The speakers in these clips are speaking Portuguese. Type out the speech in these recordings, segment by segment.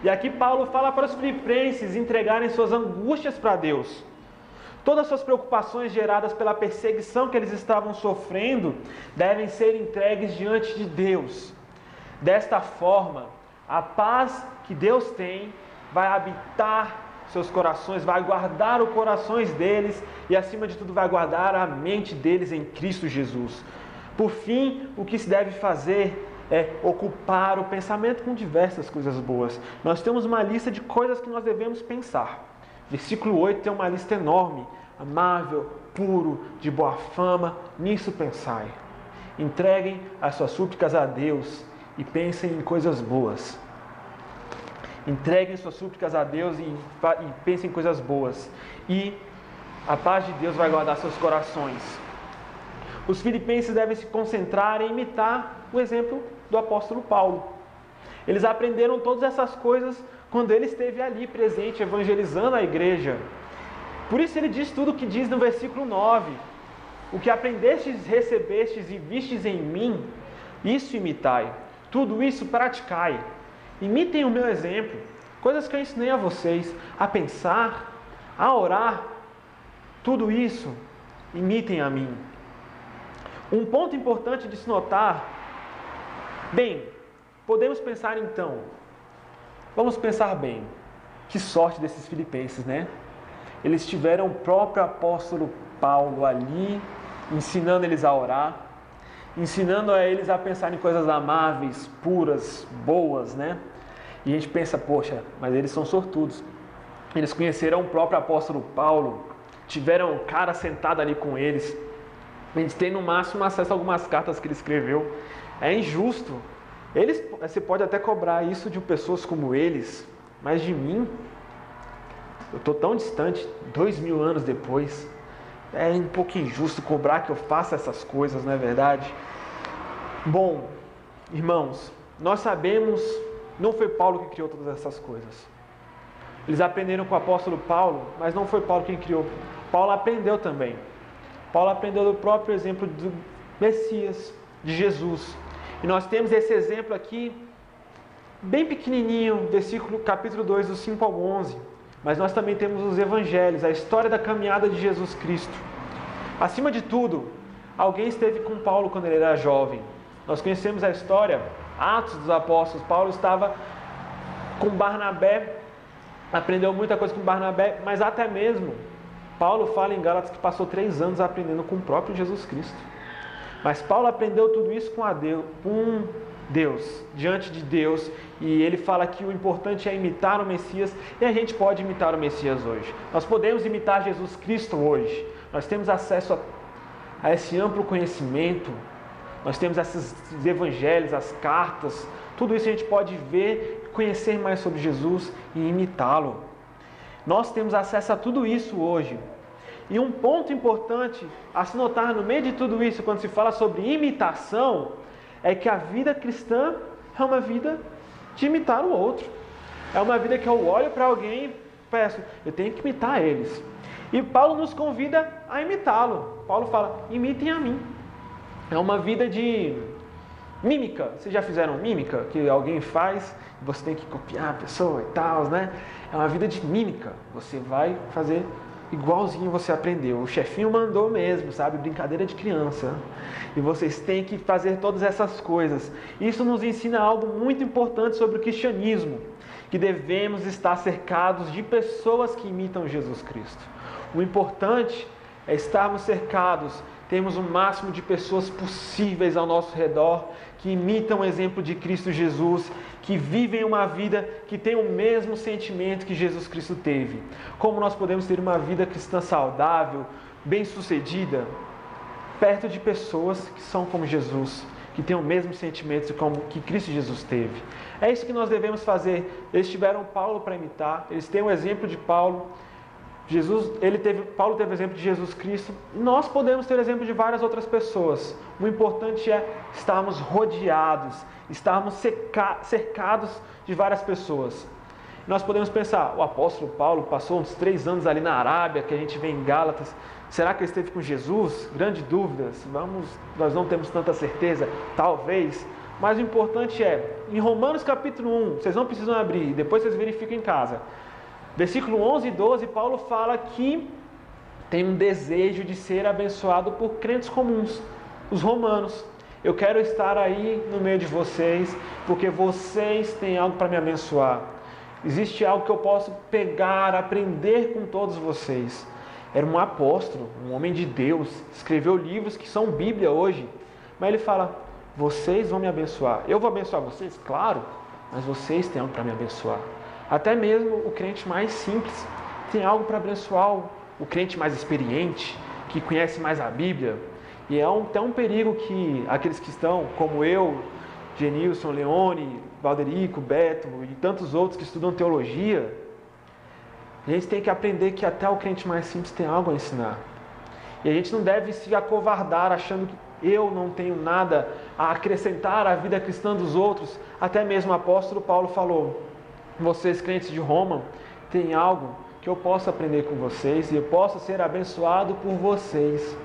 E aqui Paulo fala para os filipenses entregarem suas angústias para Deus. Todas as suas preocupações geradas pela perseguição que eles estavam sofrendo devem ser entregues diante de Deus. Desta forma, a paz que Deus tem vai habitar seus corações, vai guardar os corações deles e, acima de tudo, vai guardar a mente deles em Cristo Jesus. Por fim, o que se deve fazer é ocupar o pensamento com diversas coisas boas. Nós temos uma lista de coisas que nós devemos pensar. Versículo 8 tem uma lista enorme. Amável, puro, de boa fama, nisso pensai. Entreguem as suas súplicas a Deus e pensem em coisas boas. Entreguem suas súplicas a Deus e pensem em coisas boas. E a paz de Deus vai guardar seus corações. Os filipenses devem se concentrar em imitar o exemplo do apóstolo Paulo. Eles aprenderam todas essas coisas quando ele esteve ali presente, evangelizando a igreja. Por isso ele diz tudo o que diz no versículo 9. O que aprendestes, recebestes e vistes em mim, isso imitai. Tudo isso praticai. Imitem o meu exemplo. Coisas que eu ensinei a vocês. A pensar, a orar. Tudo isso, imitem a mim. Um ponto importante de se notar. Bem, podemos pensar então. Vamos pensar bem. Que sorte desses filipenses, né? Eles tiveram o próprio apóstolo Paulo ali, ensinando eles a orar, ensinando a eles a pensar em coisas amáveis, puras, boas, né? E a gente pensa, poxa, mas eles são sortudos. Eles conheceram o próprio apóstolo Paulo, tiveram um cara sentado ali com eles. A gente tem no máximo acesso a algumas cartas que ele escreveu. É injusto. Você pode até cobrar isso de pessoas como eles, mas de mim, eu estou tão distante, 2000 anos depois. É um pouco injusto cobrar que eu faça essas coisas, não é verdade? Bom, irmãos, nós sabemos, não foi Paulo que criou todas essas coisas. Eles aprenderam com o apóstolo Paulo, mas não foi Paulo quem criou. Paulo aprendeu também. Paulo aprendeu do próprio exemplo do Messias, de Jesus. E nós temos esse exemplo aqui, bem pequenininho, capítulo 2, do 5 ao 11. Mas nós também temos os evangelhos, a história da caminhada de Jesus Cristo. Acima de tudo, alguém esteve com Paulo quando ele era jovem. Nós conhecemos a história, Atos dos Apóstolos. Paulo estava com Barnabé, aprendeu muita coisa com Barnabé, mas até mesmo Paulo fala em Gálatas que passou 3 anos aprendendo com o próprio Jesus Cristo. Mas Paulo aprendeu tudo isso com Deus, diante de Deus, e ele fala que o importante é imitar o Messias, e a gente pode imitar o Messias hoje. Nós podemos imitar Jesus Cristo hoje. Nós temos acesso a esse amplo conhecimento, nós temos esses evangelhos, as cartas, tudo isso a gente pode ver, conhecer mais sobre Jesus e imitá-lo. Nós temos acesso a tudo isso hoje. E um ponto importante a se notar no meio de tudo isso, quando se fala sobre imitação, é que a vida cristã é uma vida de imitar o outro. É uma vida que eu olho para alguém e peço, eu tenho que imitar eles. E Paulo nos convida a imitá-lo. Paulo fala, imitem a mim. É uma vida de mímica. Vocês já fizeram mímica? Que alguém faz, você tem que copiar a pessoa e tal, né? É uma vida de mímica. Você vai fazer igualzinho você aprendeu. O chefinho mandou mesmo, sabe? Brincadeira de criança. E vocês têm que fazer todas essas coisas. Isso nos ensina algo muito importante sobre o cristianismo. Que devemos estar cercados de pessoas que imitam Jesus Cristo. O importante é estarmos cercados, termos o máximo de pessoas possíveis ao nosso redor, que imitam o exemplo de Cristo Jesus, que vivem uma vida que tem o mesmo sentimento que Jesus Cristo teve. Como nós podemos ter uma vida cristã saudável, bem-sucedida, perto de pessoas que são como Jesus, que têm o mesmo sentimento que Cristo Jesus teve. É isso que nós devemos fazer. Eles tiveram Paulo para imitar, eles têm o exemplo de Paulo. Paulo teve o exemplo de Jesus Cristo. Nós podemos ter o exemplo de várias outras pessoas. O importante é estarmos rodeados, estarmos cercados de várias pessoas. Nós podemos pensar, o apóstolo Paulo passou uns 3 anos ali na Arábia, que a gente vê em Gálatas. Será que ele esteve com Jesus? Grande dúvida. Nós não temos tanta certeza. Talvez. Mas o importante é, em Romanos capítulo 1, vocês não precisam abrir, depois vocês verificam em casa. Versículo 11 e 12, Paulo fala que tem um desejo de ser abençoado por crentes comuns, os romanos. Eu quero estar aí no meio de vocês, porque vocês têm algo para me abençoar. Existe algo que eu posso pegar, aprender com todos vocês. Era um apóstolo, um homem de Deus, escreveu livros que são Bíblia hoje. Mas ele fala, vocês vão me abençoar. Eu vou abençoar vocês? Claro, mas vocês têm algo para me abençoar. Até mesmo o crente mais simples tem algo para abençoar o crente mais experiente, que conhece mais a Bíblia. E é até um perigo que aqueles que estão, como eu, Genilson, Leone, Valderico, Beto e tantos outros que estudam teologia, a gente tem que aprender que até o crente mais simples tem algo a ensinar. E a gente não deve se acovardar achando que eu não tenho nada a acrescentar à vida cristã dos outros. Até mesmo o apóstolo Paulo falou, vocês crentes de Roma, têm algo que eu posso aprender com vocês e eu posso ser abençoado por vocês.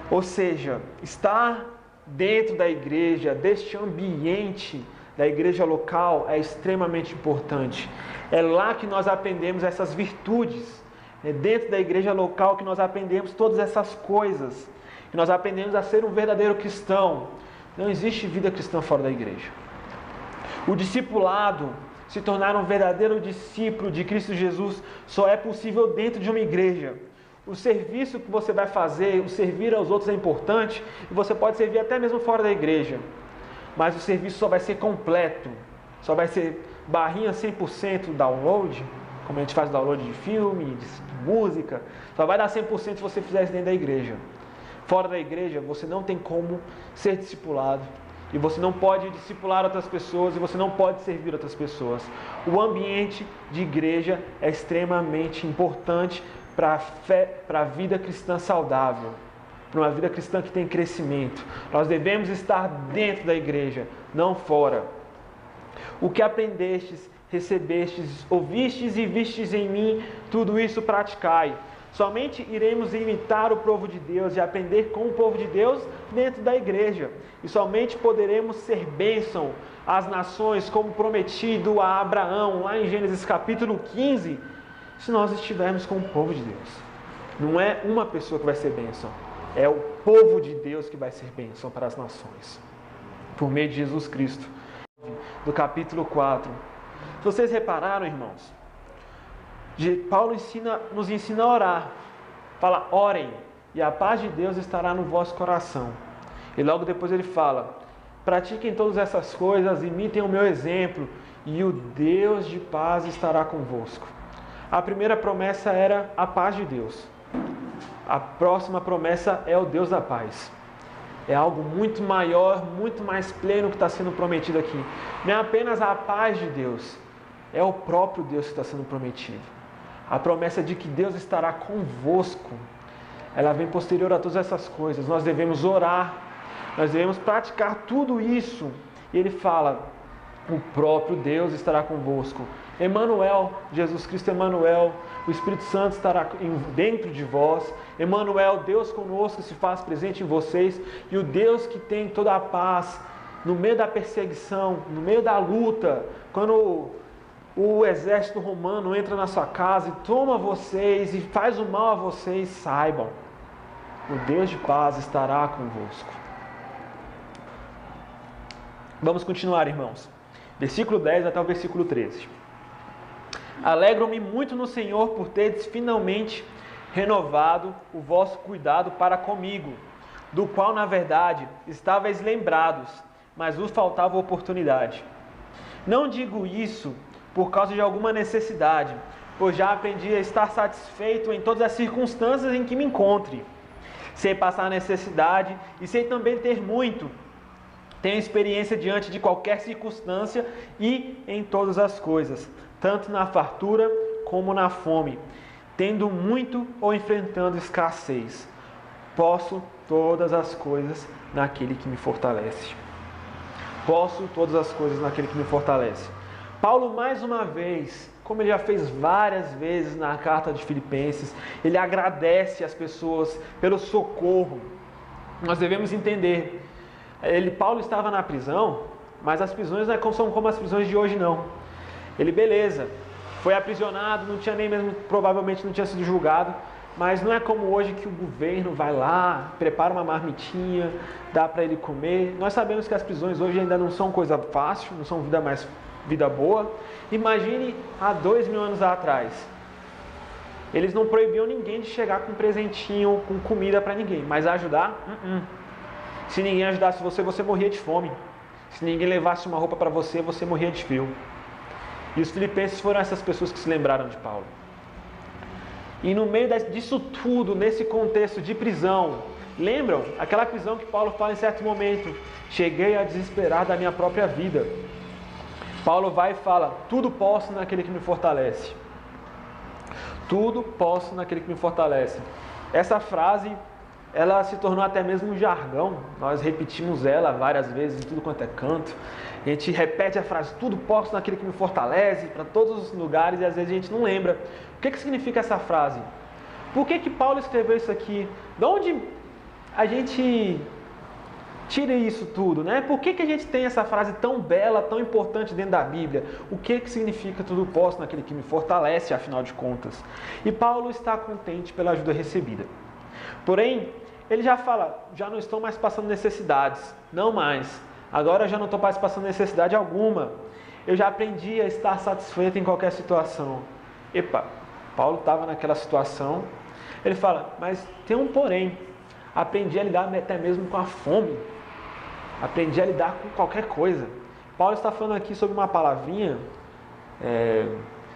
Ou seja, estar dentro da igreja, deste ambiente da igreja local é extremamente importante. É lá que nós aprendemos essas virtudes. É dentro da igreja local que nós aprendemos todas essas coisas. Que nós aprendemos a ser um verdadeiro cristão. Não existe vida cristã fora da igreja. O discipulado, se tornar um verdadeiro discípulo de Cristo Jesus, só é possível dentro de uma igreja. O serviço que você vai fazer, o servir aos outros é importante, e você pode servir até mesmo fora da igreja. Mas o serviço só vai ser completo, só vai ser barrinha 100% download, como a gente faz download de filme, de música, só vai dar 100% se você fizer isso dentro da igreja. Fora da igreja, você não tem como ser discipulado. E você não pode discipular outras pessoas, e você não pode servir outras pessoas. O ambiente de igreja é extremamente importante para a vida cristã saudável, para uma vida cristã que tem crescimento. Nós devemos estar dentro da igreja, não fora. O que aprendestes, recebestes, ouvistes e vistes em mim, tudo isso praticai. Somente iremos imitar o povo de Deus e aprender com o povo de Deus dentro da igreja. E somente poderemos ser bênção às nações, como prometido a Abraão, lá em Gênesis capítulo 15, se nós estivermos com o povo de Deus. Não é uma pessoa que vai ser bênção, é o povo de Deus que vai ser bênção para as nações, por meio de Jesus Cristo. Do capítulo 4. Se vocês repararam, irmãos, Paulo nos ensina a orar. Fala, orem, e a paz de Deus estará no vosso coração. E logo depois ele fala, pratiquem todas essas coisas, imitem o meu exemplo, e o Deus de paz estará convosco. A primeira promessa era a paz de Deus. A próxima promessa é o Deus da paz. É algo muito maior, muito mais pleno que está sendo prometido aqui. Não é apenas a paz de Deus, é o próprio Deus que está sendo prometido. A promessa de que Deus estará convosco, ela vem posterior a todas essas coisas. Nós devemos orar, nós devemos praticar tudo isso. E ele fala, o próprio Deus estará convosco. Emmanuel, Jesus Cristo Emmanuel, o Espírito Santo estará dentro de vós. Emmanuel, Deus conosco, se faz presente em vocês. E o Deus que tem toda a paz, no meio da perseguição, no meio da luta, quando o exército romano entra na sua casa e toma vocês e faz o mal a vocês, saibam, o Deus de paz estará convosco. Vamos continuar, irmãos. Versículo 10 até o versículo 13. Alegro-me muito no Senhor por teres finalmente renovado o vosso cuidado para comigo, do qual, na verdade, estáveis lembrados, mas vos faltava oportunidade. Não digo isso por causa de alguma necessidade, pois já aprendi a estar satisfeito em todas as circunstâncias em que me encontre. Sei passar necessidade e sei também ter muito. Tenho experiência diante de qualquer circunstância e em todas as coisas, tanto na fartura como na fome, tendo muito ou enfrentando escassez. Posso todas as coisas naquele que me fortalece. Posso todas as coisas naquele que me fortalece. Paulo, mais uma vez, como ele já fez várias vezes na carta de Filipenses, ele agradece as pessoas pelo socorro. Nós devemos entender, Paulo estava na prisão, mas as prisões não são como as prisões de hoje, não. Ele, beleza, foi aprisionado, não tinha nem mesmo, provavelmente não tinha sido julgado, mas não é como hoje que o governo vai lá, prepara uma marmitinha, dá para ele comer. Nós sabemos que as prisões hoje ainda não são coisa fácil, não são vida boa. Imagine há 2000 anos atrás. Eles não proibiam ninguém de chegar com um presentinho, com comida para ninguém, mas ajudar? Se ninguém ajudasse você, você morria de fome. Se ninguém levasse uma roupa para você, você morria de frio. E os filipenses foram essas pessoas que se lembraram de Paulo. E no meio disso tudo, nesse contexto de prisão, lembram? Aquela prisão que Paulo fala em certo momento: cheguei a desesperar da minha própria vida. Paulo vai e fala: tudo posso naquele que me fortalece. Tudo posso naquele que me fortalece. Essa frase, ela se tornou até mesmo um jargão. Nós repetimos ela várias vezes em tudo quanto é canto. A gente repete a frase: tudo posso naquele que me fortalece, para todos os lugares, e às vezes a gente não lembra. O que significa essa frase? Por que Paulo escreveu isso aqui? De onde a gente tira isso tudo, né? Por que a gente tem essa frase tão bela, tão importante dentro da Bíblia? O que significa tudo posso naquele que me fortalece, afinal de contas? E Paulo está contente pela ajuda recebida. Porém, ele já fala: já não estou mais passando necessidades, não mais. Agora eu já não estou mais passando necessidade alguma. Eu já aprendi a estar satisfeito em qualquer situação. Paulo estava naquela situação. Ele fala: mas tem um porém. Aprendi a lidar até mesmo com a fome. Aprendi a lidar com qualquer coisa. Paulo está falando aqui sobre uma palavrinha.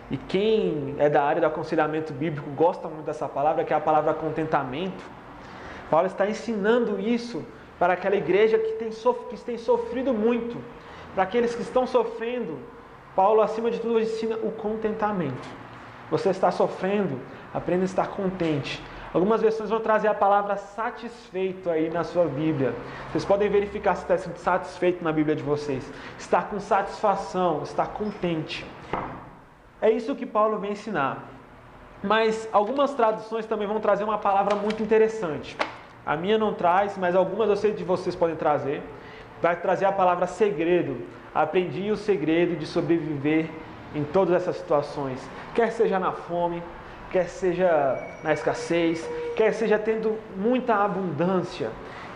E quem é da área do aconselhamento bíblico gosta muito dessa palavra, que é a palavra contentamento. Paulo está ensinando isso para aquela igreja que tem sofrido muito. Para aqueles que estão sofrendo, Paulo, acima de tudo, ensina o contentamento. Você está sofrendo, aprenda a estar contente. Algumas versões vão trazer a palavra satisfeito aí na sua Bíblia. Vocês podem verificar se está escrito satisfeito na Bíblia de vocês. Estar com satisfação, estar contente. É isso que Paulo vem ensinar. Mas algumas traduções também vão trazer uma palavra muito interessante. A minha não traz, mas algumas eu sei de vocês podem trazer. Vai trazer a palavra segredo. Aprendi o segredo de sobreviver em todas essas situações. Quer seja na fome, quer seja na escassez, quer seja tendo muita abundância,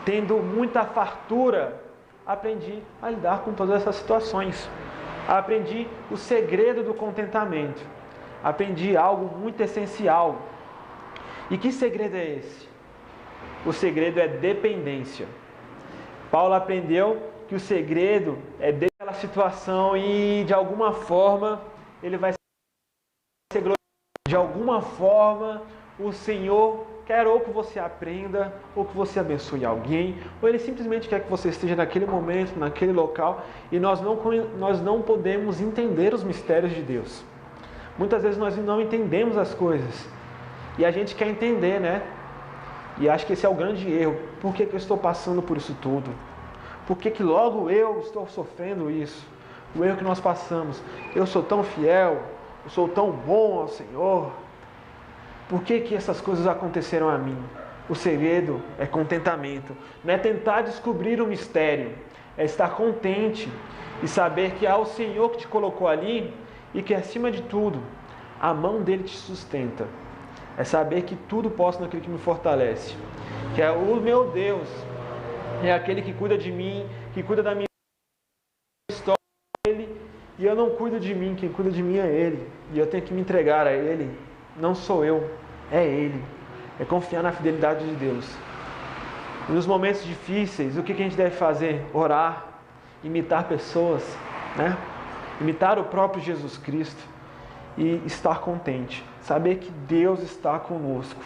tendo muita fartura. Aprendi a lidar com todas essas situações. Aprendi o segredo do contentamento. Aprendi algo muito essencial. E que segredo é esse? O segredo é dependência. Paulo aprendeu que o segredo é daquela situação e de alguma forma ele vai ser glorificado. De alguma forma o Senhor quer ou que você aprenda, ou que você abençoe alguém, ou Ele simplesmente quer que você esteja naquele momento, naquele local, e nós não podemos entender os mistérios de Deus. Muitas vezes nós não entendemos as coisas, e a gente quer entender, né? E acho que esse é o grande erro. Por que eu estou passando por isso tudo? Por que logo eu estou sofrendo isso? O erro que nós passamos. Eu sou tão fiel, eu sou tão bom ao Senhor. Por que essas coisas aconteceram a mim? O segredo é contentamento. Não é tentar descobrir o mistério. É estar contente e saber que há o Senhor que te colocou ali e que acima de tudo, a mão dele te sustenta. É saber que tudo posso naquele que me fortalece. Que é o meu Deus. É aquele que cuida de mim, que cuida da minha história. E eu não cuido de mim, quem cuida de mim é Ele. E eu tenho que me entregar a Ele. Não sou eu, é Ele. É confiar na fidelidade de Deus. E nos momentos difíceis, o que a gente deve fazer? Orar, imitar pessoas, né? Imitar o próprio Jesus Cristo e estar contente. Saber que Deus está conosco.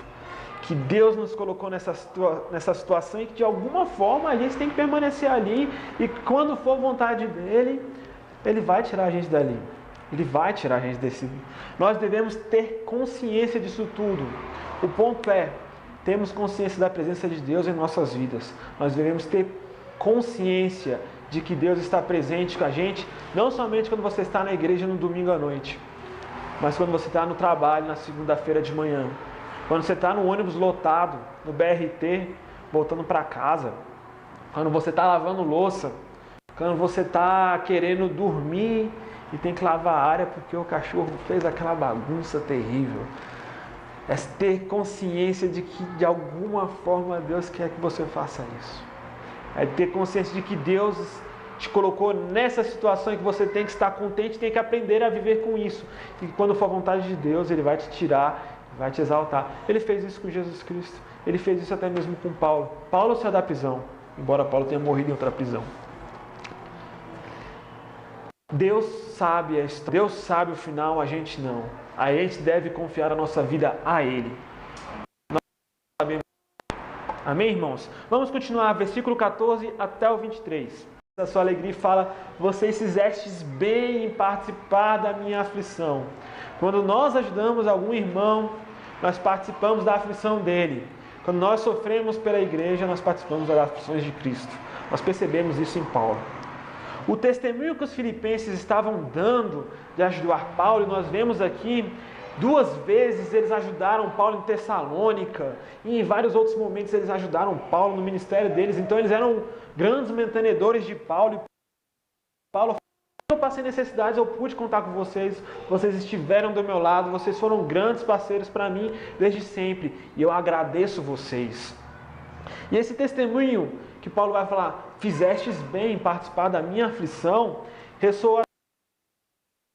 Que Deus nos colocou nessa situação e que de alguma forma a gente tem que permanecer ali. E quando for vontade dEle, Ele vai tirar a gente dali. Ele vai tirar a gente desse. Nós devemos ter consciência disso tudo. O ponto é, temos consciência da presença de Deus em nossas vidas. Nós devemos ter consciência de que Deus está presente com a gente, não somente quando você está na igreja no domingo à noite, mas quando você está no trabalho na segunda-feira de manhã, quando você está no ônibus lotado, no BRT, voltando para casa, quando você está lavando louça, quando você está querendo dormir e tem que lavar a área porque o cachorro fez aquela bagunça terrível. É ter consciência de que de alguma forma Deus quer que você faça isso. É ter consciência de que Deus te colocou nessa situação em que você tem que estar contente, tem que aprender a viver com isso. E quando for a vontade de Deus, Ele vai te tirar, vai te exaltar. Ele fez isso com Jesus Cristo. Ele fez isso até mesmo com Paulo. Paulo saiu da prisão, embora Paulo tenha morrido em outra prisão. Deus sabe a história, Deus sabe o final, a gente não. A gente deve confiar a nossa vida a Ele. Nós sabemos. Amém, irmãos? Vamos continuar, versículo 14 até o 23. A sua alegria fala: vocês fizestes bem em participar da minha aflição. Quando nós ajudamos algum irmão, nós participamos da aflição dele. Quando nós sofremos pela igreja, nós participamos das aflições de Cristo. Nós percebemos isso em Paulo. O testemunho que os filipenses estavam dando de ajudar Paulo, e nós vemos aqui, 2 vezes eles ajudaram Paulo em Tessalônica, e em vários outros momentos eles ajudaram Paulo no ministério deles. Então eles eram grandes mantenedores de Paulo. E Paulo falou: eu passei necessidades, eu pude contar com vocês, vocês estiveram do meu lado, vocês foram grandes parceiros para mim desde sempre, e eu agradeço vocês. E esse testemunho que Paulo vai falar: fizestes bem em participar da minha aflição, ressoa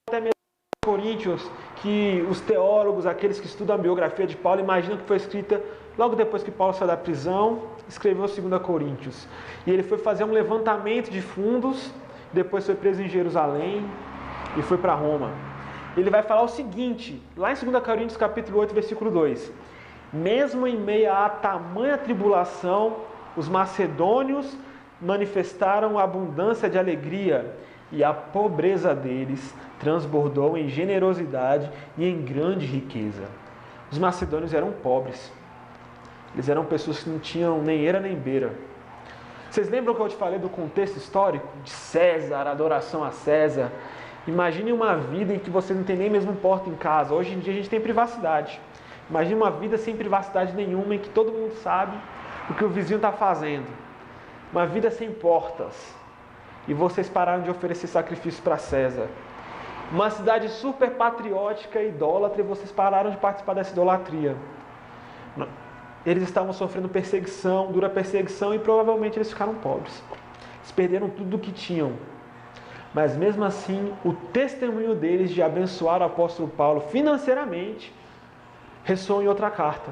até mesmo em Coríntios, que os teólogos, aqueles que estudam a biografia de Paulo, imaginam que foi escrita logo depois que Paulo saiu da prisão, escreveu 2 Coríntios. E ele foi fazer um levantamento de fundos, depois foi preso em Jerusalém e foi para Roma. Ele vai falar o seguinte, lá em 2 Coríntios capítulo 8, versículo 2: mesmo em meio a tamanha tribulação, os macedônios manifestaram abundância de alegria, e a pobreza deles transbordou em generosidade e em grande riqueza. Os macedônios eram pobres. Eles eram pessoas que não tinham nem eira nem beira. Vocês lembram que eu te falei do contexto histórico? De César, adoração a César. Imagine uma vida em que você não tem nem mesmo porta em casa. Hoje em dia a gente tem privacidade. Imagine uma vida sem privacidade nenhuma, em que todo mundo sabe o que o vizinho está fazendo. Uma vida sem portas. E vocês pararam de oferecer sacrifício para César. Uma cidade super patriótica e idólatra, e vocês pararam de participar dessa idolatria. Eles estavam sofrendo perseguição, dura perseguição, e provavelmente eles ficaram pobres. Eles perderam tudo o que tinham. Mas mesmo assim, o testemunho deles de abençoar o apóstolo Paulo financeiramente ressoa em outra carta.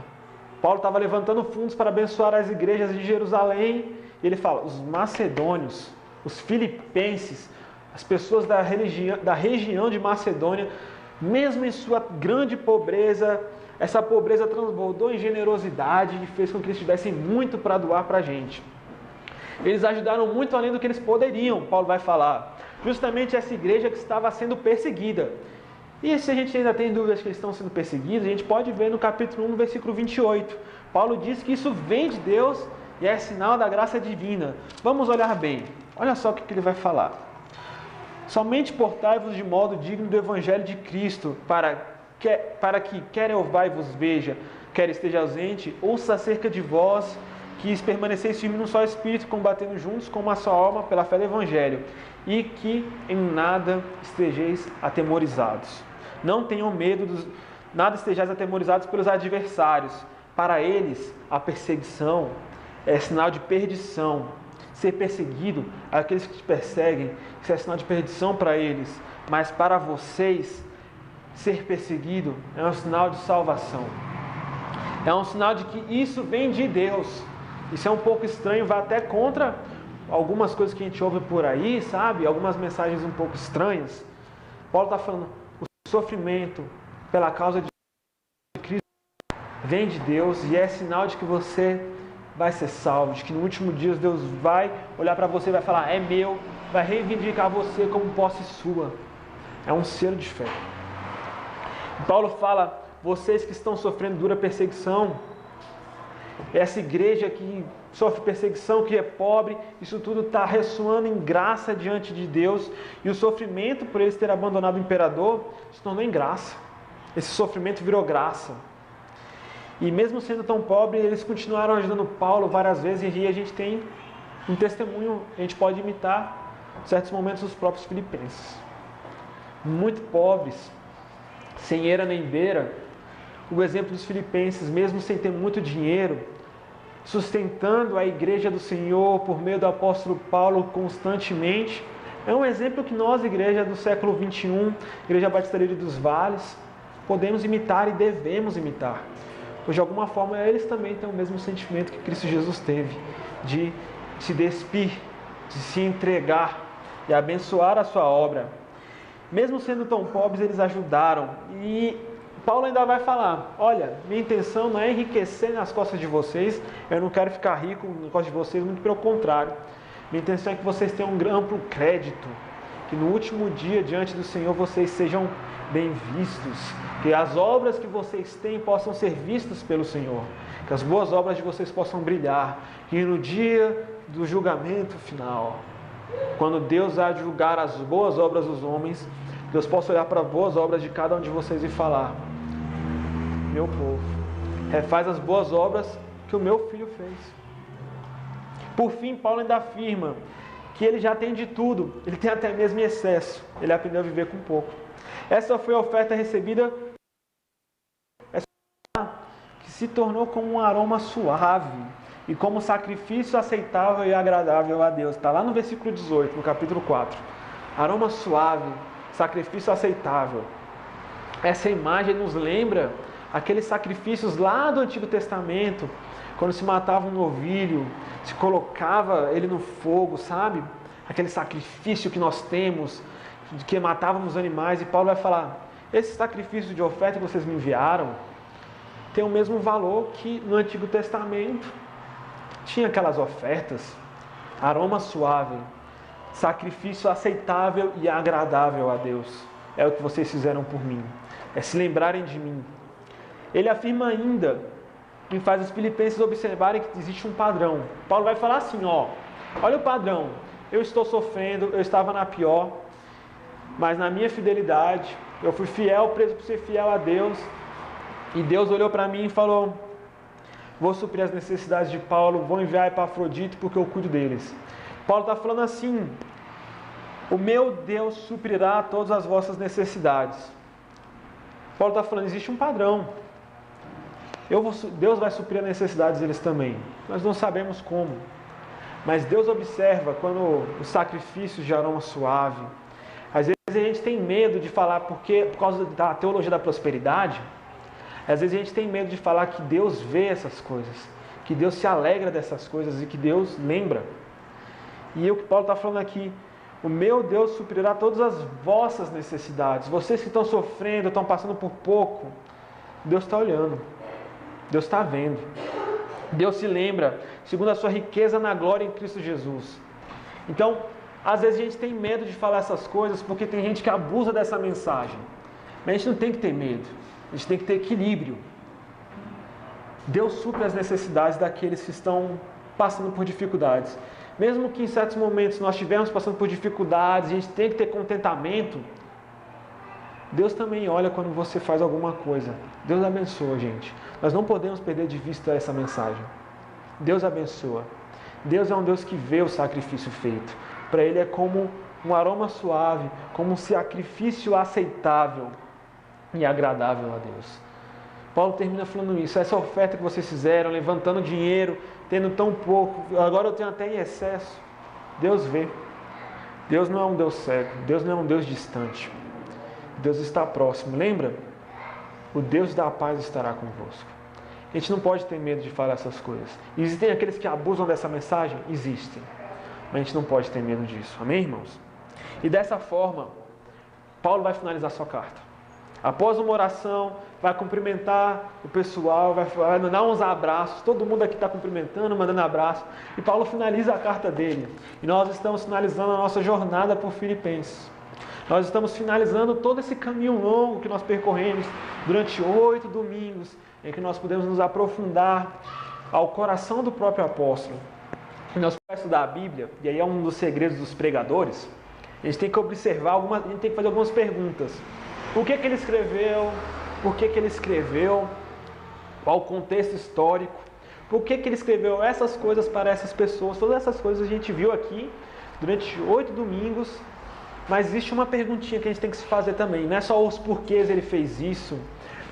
Paulo estava levantando fundos para abençoar as igrejas de Jerusalém, e ele fala: os macedônios, os filipenses, as pessoas da região de Macedônia, mesmo em sua grande pobreza, essa pobreza transbordou em generosidade e fez com que eles tivessem muito para doar para a gente. Eles ajudaram muito além do que eles poderiam, Paulo vai falar. Justamente essa igreja que estava sendo perseguida. E se a gente ainda tem dúvidas que eles estão sendo perseguidos, a gente pode ver no capítulo 1, versículo 28. Paulo diz que isso vem de Deus e é sinal da graça divina. Vamos olhar bem. Olha só o que ele vai falar. Somente portai-vos de modo digno do evangelho de Cristo, para que, quer eu vá e vos veja, quer esteja ausente, ouça acerca de vós, que permaneceis firmes num só espírito, combatendo juntos com uma só alma pela fé do evangelho, e que em nada estejais atemorizados. Não tenham medo, nada estejais atemorizados pelos adversários. Para eles, a perseguição é sinal de perdição. Ser perseguido, aqueles que te perseguem, isso é sinal de perdição para eles. Mas para vocês, ser perseguido é um sinal de salvação. É um sinal de que isso vem de Deus. Isso é um pouco estranho, vai até contra algumas coisas que a gente ouve por aí, sabe? Algumas mensagens um pouco estranhas. Paulo está falando: o sofrimento pela causa de Cristo vem de Deus e é sinal de que você vai ser salvo, de que no último dia Deus vai olhar para você e vai falar: é meu, vai reivindicar você como posse sua. É um selo de fé. Paulo fala: vocês que estão sofrendo dura perseguição, essa igreja que sofre perseguição, que é pobre, isso tudo está ressoando em graça diante de Deus, e o sofrimento por eles terem abandonado o imperador se tornou em graça. Esse sofrimento virou graça. E mesmo sendo tão pobre, eles continuaram ajudando Paulo várias vezes, e a gente tem Um testemunho a gente pode imitar, em certos momentos, os próprios filipenses. Muito pobres, sem eira nem beira, o exemplo dos filipenses, mesmo sem ter muito dinheiro, sustentando a igreja do Senhor por meio do apóstolo Paulo constantemente, é um exemplo que nós, igreja do século 21, Igreja Batista Lírio dos Vales, podemos imitar e devemos imitar. Pois de alguma forma eles também têm o mesmo sentimento que Cristo Jesus teve, de se despir, de se entregar e abençoar a sua obra. Mesmo sendo tão pobres, eles ajudaram. E Paulo ainda vai falar, olha, minha intenção não é enriquecer nas costas de vocês, eu não quero ficar rico nas costas de vocês, muito pelo contrário. Minha intenção é que vocês tenham um amplo crédito, que no último dia diante do Senhor vocês sejam bem vistos, que as obras que vocês têm possam ser vistas pelo Senhor, que as boas obras de vocês possam brilhar, que no dia do julgamento final, quando Deus há de julgar as boas obras dos homens, Deus possa olhar para as boas obras de cada um de vocês e falar, meu povo, refaz as boas obras que o meu filho fez. Por fim, Paulo ainda afirma que ele já tem de tudo, ele tem até mesmo em excesso, ele aprendeu a viver com pouco. Essa foi a oferta recebida, que se tornou como um aroma suave e como sacrifício aceitável e agradável a Deus. Está lá no versículo 18, no capítulo 4. Aroma suave, sacrifício aceitável. Essa imagem nos lembra aqueles sacrifícios lá do Antigo Testamento, quando se matava um novilho, se colocava ele no fogo, sabe? Aquele sacrifício que nós temos, de que matávamos animais. E Paulo vai falar, esse sacrifício de oferta que vocês me enviaram, tem o mesmo valor que no Antigo Testamento. Tinha aquelas ofertas, aroma suave, sacrifício aceitável e agradável a Deus. É o que vocês fizeram por mim, é se lembrarem de mim. Ele afirma ainda, e faz os filipenses observarem que existe um padrão. Paulo vai falar assim, olha o padrão, eu estou sofrendo, eu estava na pior, mas na minha fidelidade, eu fui fiel, preso por ser fiel a Deus, e Deus olhou para mim e falou, vou suprir as necessidades de Paulo, vou enviar Epafrodito porque eu cuido deles. Paulo está falando assim, o meu Deus suprirá todas as vossas necessidades. Paulo está falando, existe um padrão. Deus vai suprir as necessidades deles também. Nós não sabemos como. Mas Deus observa quando os sacrifícios de aroma suave. Às vezes a gente tem medo de falar por causa da teologia da prosperidade. Às vezes a gente tem medo de falar que Deus vê essas coisas, que Deus se alegra dessas coisas e que Deus lembra. E o que Paulo está falando aqui, o meu Deus suprirá todas as vossas necessidades. Vocês que estão sofrendo, estão passando por pouco, Deus está olhando, Deus está vendo. Deus se lembra, segundo a sua riqueza na glória em Cristo Jesus. Então, às vezes a gente tem medo de falar essas coisas porque tem gente que abusa dessa mensagem. Mas a gente não tem que ter medo. A gente tem que ter equilíbrio. Deus supre as necessidades daqueles que estão passando por dificuldades. Mesmo que em certos momentos nós estivermos passando por dificuldades, a gente tem que ter contentamento. Deus também olha quando você faz alguma coisa. Deus abençoa, gente. Nós não podemos perder de vista essa mensagem. Deus abençoa. Deus é um Deus que vê o sacrifício feito. Para Ele é como um aroma suave, como um sacrifício aceitável e agradável a Deus. Paulo termina falando isso. Essa oferta que vocês fizeram, levantando dinheiro, tendo tão pouco, agora eu tenho até em excesso. Deus vê. Deus não é um Deus cego. Deus não é um Deus distante. Deus está próximo. Lembra? O Deus da paz estará convosco. A gente não pode ter medo de falar essas coisas. Existem aqueles que abusam dessa mensagem? Existem. Mas a gente não pode ter medo disso. Amém, irmãos? E dessa forma, Paulo vai finalizar sua carta. Após uma oração, vai cumprimentar o pessoal, vai mandar uns abraços. Todo mundo aqui está cumprimentando, mandando abraço. E Paulo finaliza a carta dele. E nós estamos finalizando a nossa jornada por Filipenses. Nós estamos finalizando todo esse caminho longo que nós percorremos durante 8 domingos, em que nós podemos nos aprofundar ao coração do próprio apóstolo. E nós vamos estudar a Bíblia, e aí é um dos segredos dos pregadores. A gente tem que observar, a gente tem que fazer algumas perguntas. O que ele escreveu? Por que ele escreveu? Qual o contexto histórico? Por que ele escreveu essas coisas para essas pessoas? Todas essas coisas a gente viu aqui durante 8 domingos, mas existe uma perguntinha que a gente tem que se fazer também. Não é só os porquês ele fez isso,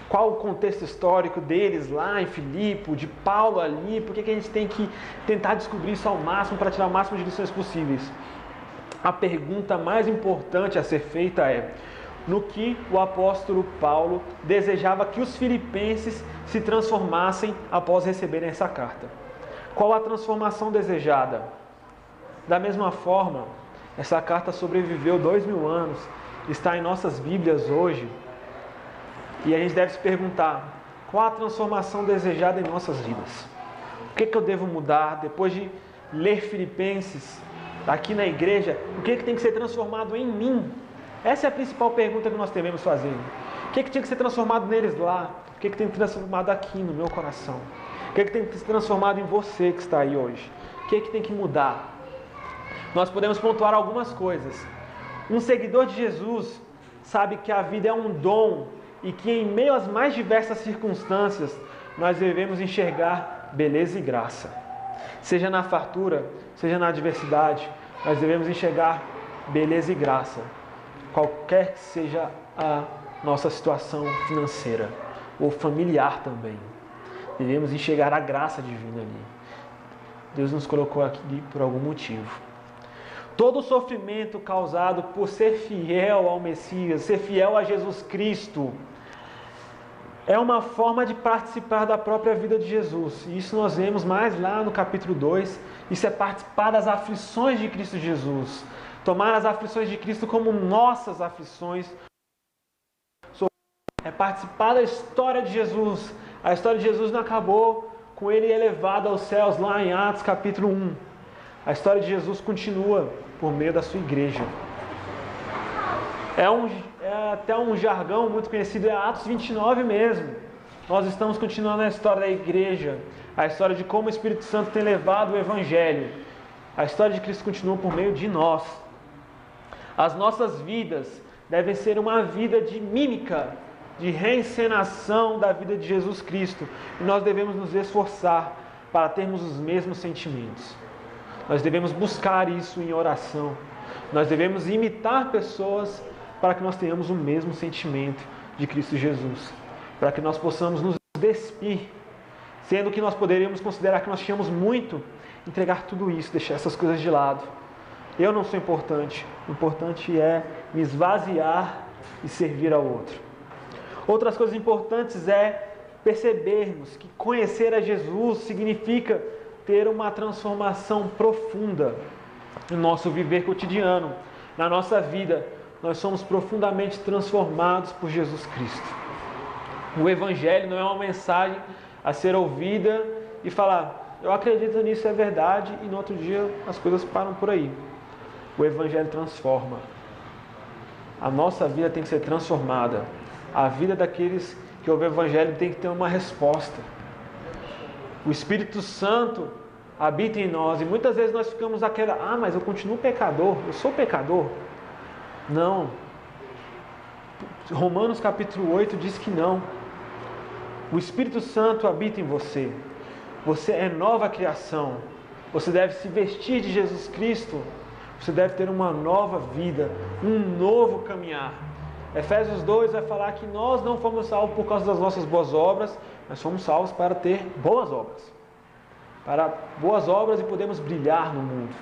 qual o contexto histórico deles lá em Filipe, de Paulo ali, por que a gente tem que tentar descobrir isso ao máximo para tirar o máximo de lições possíveis. A pergunta mais importante a ser feita é: no que o apóstolo Paulo desejava que os filipenses se transformassem após receberem essa carta? Qual a transformação desejada? Da mesma forma, essa carta sobreviveu 2000 anos, está em nossas Bíblias hoje, e a gente deve se perguntar: qual a transformação desejada em nossas vidas? O que eu devo mudar depois de ler Filipenses aqui na igreja? O que tem que ser transformado em mim? Essa é a principal pergunta que nós devemos fazer. O que tinha que ser transformado neles lá? O que tem que ser transformado aqui no meu coração? O que tem que ser transformado em você que está aí hoje? O que tem que mudar? Nós podemos pontuar algumas coisas. Um seguidor de Jesus sabe que a vida é um dom e que em meio às mais diversas circunstâncias nós devemos enxergar beleza e graça. Seja na fartura, seja na adversidade, nós devemos enxergar beleza e graça. Qualquer que seja a nossa situação financeira ou familiar também, devemos enxergar a graça divina ali. Deus nos colocou aqui por algum motivo. Todo o sofrimento causado por ser fiel ao Messias, ser fiel a Jesus Cristo, é uma forma de participar da própria vida de Jesus. E isso nós vemos mais lá no capítulo 2. Isso é participar das aflições de Cristo Jesus. Tomar as aflições de Cristo como nossas aflições. É participar da história de Jesus. A história de Jesus não acabou com ele elevado aos céus lá em Atos capítulo 1. A história de Jesus continua por meio da sua igreja. É até um jargão muito conhecido, é Atos 29 mesmo. Nós estamos continuando a história da igreja, a história de como o Espírito Santo tem levado o Evangelho. A história de Cristo continua por meio de nós. As nossas vidas devem ser uma vida de mímica, de reencenação da vida de Jesus Cristo. E nós devemos nos esforçar para termos os mesmos sentimentos. Nós devemos buscar isso em oração. Nós devemos imitar pessoas para que nós tenhamos o mesmo sentimento de Cristo Jesus. Para que nós possamos nos despir, sendo que nós poderíamos considerar que nós tínhamos muito, entregar tudo isso, deixar essas coisas de lado. Eu não sou importante. O importante é me esvaziar e servir ao outro. Outras coisas importantes é percebermos que conhecer a Jesus significa ter uma transformação profunda no nosso viver cotidiano, na nossa vida. Nós somos profundamente transformados por Jesus Cristo. O Evangelho não é uma mensagem a ser ouvida e falar: eu acredito nisso, é verdade, e no outro dia as coisas param por aí. O Evangelho transforma. A nossa vida tem que ser transformada. A vida daqueles que ouvem o Evangelho tem que ter uma resposta. O Espírito Santo habita em nós e muitas vezes nós ficamos aquela: mas eu continuo pecador, eu sou pecador. Não. Romanos capítulo 8 diz que não. O Espírito Santo habita em você. Você é nova criação. Você deve se vestir de Jesus Cristo. Você deve ter uma nova vida, um novo caminhar. Efésios 2 vai falar que nós não fomos salvos por causa das nossas boas obras, mas fomos salvos para ter boas obras. Para boas obras e podemos brilhar no mundo.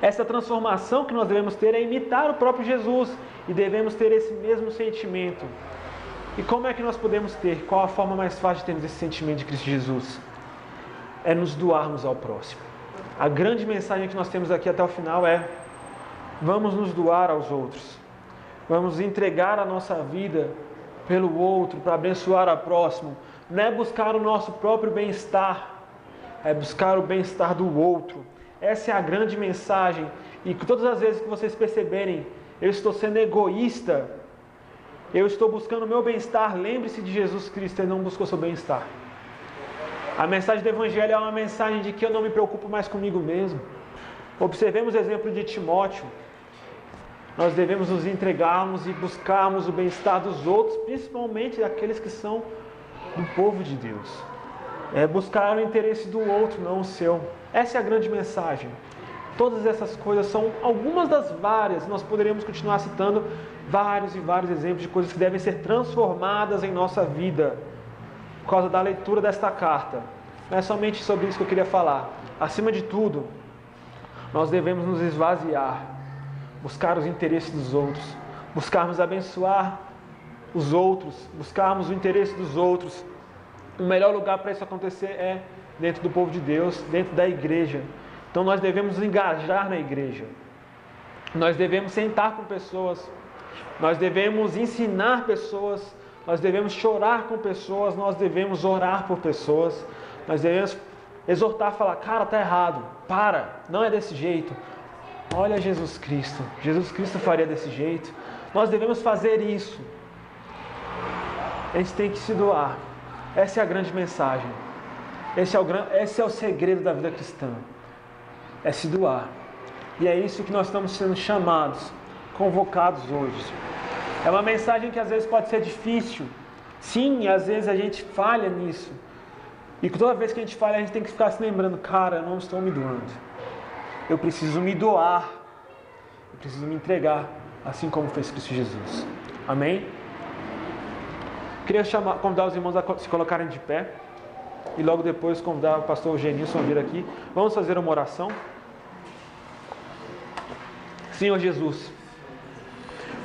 Essa transformação que nós devemos ter é imitar o próprio Jesus e devemos ter esse mesmo sentimento. E como é que nós podemos ter? Qual a forma mais fácil de termos esse sentimento de Cristo Jesus? É nos doarmos ao próximo. A grande mensagem que nós temos aqui até o final é: vamos nos doar aos outros. Vamos entregar a nossa vida pelo outro, para abençoar a próximo. Não é buscar o nosso próprio bem-estar, é buscar o bem-estar do outro. Essa é a grande mensagem. E todas as vezes que vocês perceberem, eu estou sendo egoísta, eu estou buscando o meu bem-estar, lembre-se de Jesus Cristo, Ele não buscou seu bem-estar. A mensagem do Evangelho é uma mensagem de que eu não me preocupo mais comigo mesmo. Observemos o exemplo de Timóteo. Nós devemos nos entregarmos e buscarmos o bem-estar dos outros, principalmente daqueles que são do povo de Deus. É buscar o interesse do outro, não o seu. Essa é a grande mensagem. Todas essas coisas são algumas das várias. Nós poderíamos continuar citando vários e vários exemplos de coisas que devem ser transformadas em nossa vida por causa da leitura desta carta. Não é somente sobre isso que eu queria falar. Acima de tudo, nós devemos nos esvaziar, buscar os interesses dos outros, buscarmos abençoar os outros, buscarmos o interesse dos outros. O melhor lugar para isso acontecer é dentro do povo de Deus, dentro da igreja. Então nós devemos nos engajar na igreja. Nós devemos sentar com pessoas. Nós devemos ensinar pessoas. Nós devemos chorar com pessoas. Nós devemos orar por pessoas. Nós devemos exortar, falar, cara, tá errado. Para, não é desse jeito. Olha Jesus Cristo. Jesus Cristo faria desse jeito. Nós devemos fazer isso. A gente tem que se doar. Essa é a grande mensagem. Esse é o segredo da vida cristã. É se doar. E é isso que nós estamos sendo chamados, convocados hoje. É uma mensagem que às vezes pode ser difícil. Sim, às vezes a gente falha nisso. E toda vez que a gente falha, a gente tem que ficar se lembrando, cara, eu não estou me doando. Eu preciso me doar. Eu preciso me entregar, assim como fez Cristo Jesus. Amém? Queria convidar os irmãos a se colocarem de pé. E logo depois convidar o pastor Genilson a vir aqui. Vamos fazer uma oração. Senhor Jesus,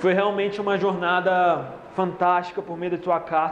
foi realmente uma jornada fantástica por meio da tua carta.